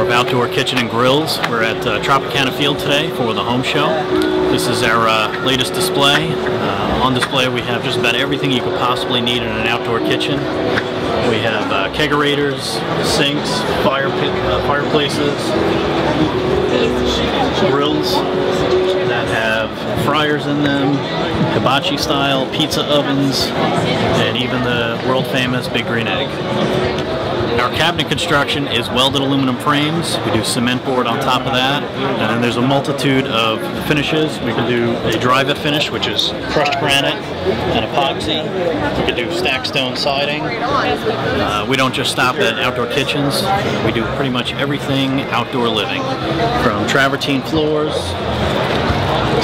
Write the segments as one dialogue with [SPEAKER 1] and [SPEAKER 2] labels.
[SPEAKER 1] of outdoor kitchen and grills. We're at Tropicana Field today for the home show. This is our latest display. On display we have just about everything you could possibly need in an outdoor kitchen. We have kegerators, sinks, fireplaces, grills that have fryers in them, hibachi style, pizza ovens, and even the world famous Big Green Egg. Our cabinet construction is welded aluminum frames. We do cement board on top of that, and then there's a multitude of finishes. We can do a dry-vit finish, which is crushed granite and epoxy. We can do stack stone siding. We don't just stop at outdoor kitchens. We do pretty much everything outdoor living, from travertine floors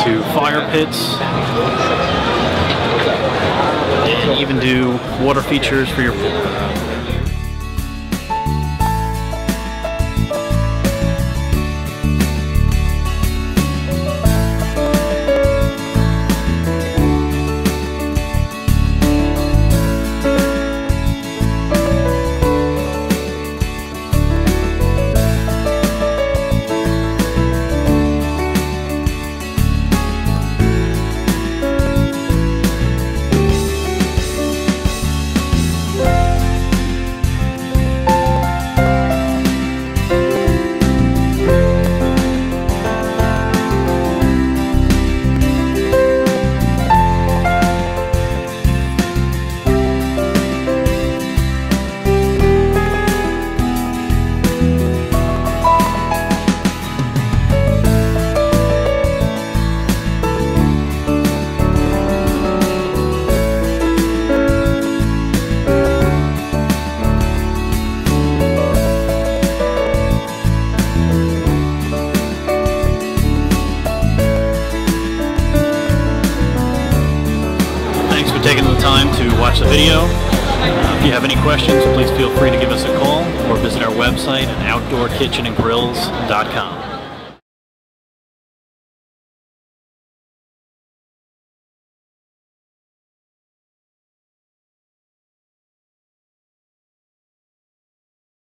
[SPEAKER 1] to fire pits, and even do water features for your pool. Taking the time to watch the video. If you have any questions, please feel free to give us a call or visit our website at outdoorkitchenandgrills.com.